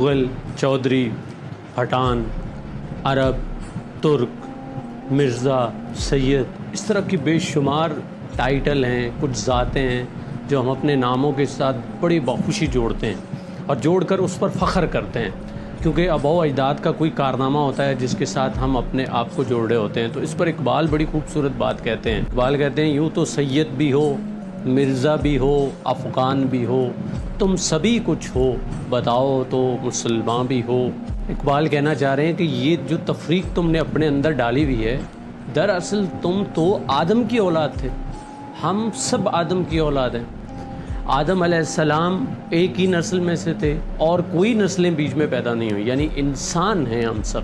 مغل، چودھری، پٹھان، عرب، ترک، مرزا، سید، اس طرح کی بے شمار ٹائٹل ہیں، کچھ ذاتیں ہیں جو ہم اپنے ناموں کے ساتھ بڑی بخوشی جوڑتے ہیں اور جوڑ کر اس پر فخر کرتے ہیں، کیونکہ آباء و اجداد کا کوئی کارنامہ ہوتا ہے جس کے ساتھ ہم اپنے آپ کو جوڑ رہے ہوتے ہیں۔ تو اس پر اقبال بڑی خوبصورت بات کہتے ہیں۔ اقبال کہتے ہیں، یوں تو سید بھی ہو، مرزا بھی ہو، افغان بھی ہو، تم سبھی کچھ ہو، بتاؤ تو مسلمان بھی ہو۔ اقبال کہنا چاہ رہے ہیں کہ یہ جو تفریق تم نے اپنے اندر ڈالی ہوئی ہے، دراصل تم تو آدم کی اولاد تھے، ہم سب آدم کی اولاد ہیں۔ آدم علیہ السلام ایک ہی نسل میں سے تھے اور کوئی نسلیں بیچ میں پیدا نہیں ہوئی، یعنی انسان ہیں ہم سب،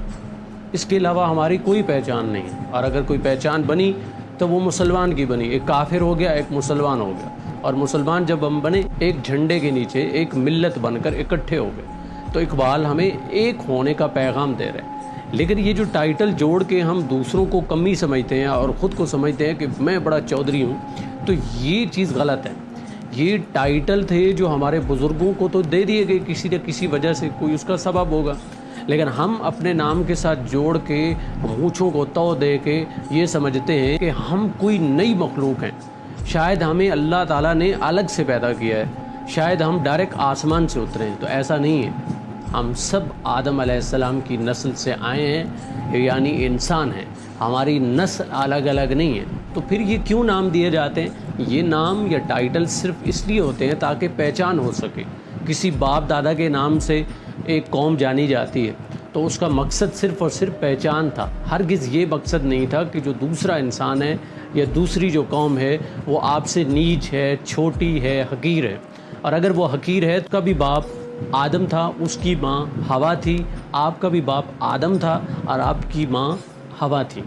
اس کے علاوہ ہماری کوئی پہچان نہیں ہے۔ اور اگر کوئی پہچان بنی تو وہ مسلمان کی بنی، ایک کافر ہو گیا، ایک مسلمان ہو گیا، اور مسلمان جب ہم بنے ایک جھنڈے کے نیچے ایک ملت بن کر اکٹھے ہو گئے۔ تو اقبال ہمیں ایک ہونے کا پیغام دے رہے ہیں، لیکن یہ جو ٹائٹل جوڑ کے ہم دوسروں کو کمی سمجھتے ہیں اور خود کو سمجھتے ہیں کہ میں بڑا چودھری ہوں، تو یہ چیز غلط ہے۔ یہ ٹائٹل تھے جو ہمارے بزرگوں کو تو دے دیے گئے کسی نہ کسی وجہ سے، کوئی اس کا سبب ہوگا، لیکن ہم اپنے نام کے ساتھ جوڑ کے مونچھوں کو تو دے کے یہ سمجھتے ہیں کہ ہم کوئی نئی مخلوق ہیں۔ شاید ہمیں اللہ تعالیٰ نے الگ سے پیدا کیا ہے، شاید ہم ڈائریکٹ آسمان سے اترے ہیں، تو ایسا نہیں ہے۔ ہم سب آدم علیہ السلام کی نسل سے آئے ہیں، یعنی انسان ہیں، ہماری نسل الگ الگ نہیں ہے۔ تو پھر یہ کیوں نام دیے جاتے ہیں؟ یہ نام یا ٹائٹل صرف اس لیے ہوتے ہیں تاکہ پہچان ہو سکے۔ کسی باپ دادا کے نام سے ایک قوم جانی جاتی ہے تو اس کا مقصد صرف اور صرف پہچان تھا، ہرگز یہ مقصد نہیں تھا کہ جو دوسرا انسان ہے یا دوسری جو قوم ہے وہ آپ سے نیچ ہے، چھوٹی ہے، حقیر ہے۔ اور اگر وہ حقیر ہے، تو کبھی باپ آدم تھا، اس کی ماں حوا تھی، آپ کا بھی باپ آدم تھا اور آپ کی ماں حوا تھی۔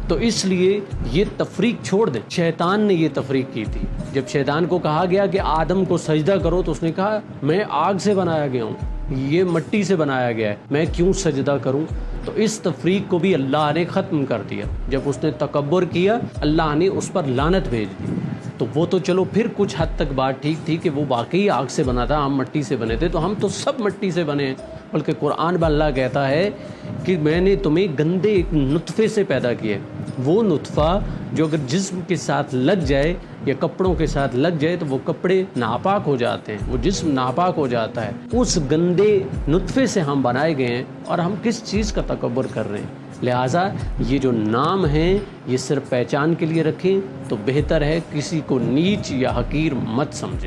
تو اس لیے یہ تفریق چھوڑ دیں۔ شیطان نے یہ تفریق کی تھی۔ جب شیطان کو کہا گیا کہ آدم کو سجدہ کرو تو اس نے کہا میں آگ سے بنایا گیا ہوں، یہ مٹی سے بنایا گیا ہے، میں کیوں سجدہ کروں؟ تو اس تفریق کو بھی اللہ نے ختم کر دیا۔ جب اس نے تکبر کیا، اللہ نے اس پر لعنت بھیج دی۔ تو وہ تو چلو پھر کچھ حد تک بات ٹھیک تھی کہ وہ واقعی آگ سے بنا تھا، ہم مٹی سے بنے تھے، تو ہم تو سب مٹی سے بنے ہیں۔ بلکہ قرآن میں اللہ کہتا ہے کہ میں نے تمہیں گندے ایک نطفے سے پیدا کیا ہے۔ وہ نطفہ جو اگر جسم کے ساتھ لگ جائے یا کپڑوں کے ساتھ لگ جائے تو وہ کپڑے ناپاک ہو جاتے ہیں، وہ جسم ناپاک ہو جاتا ہے۔ اس گندے نطفے سے ہم بنائے گئے ہیں اور ہم کس چیز کا تکبر کر رہے ہیں؟ لہٰذا یہ جو نام ہیں یہ صرف پہچان کے لیے رکھیں تو بہتر ہے، کسی کو نیچ یا حقیر مت سمجھیں۔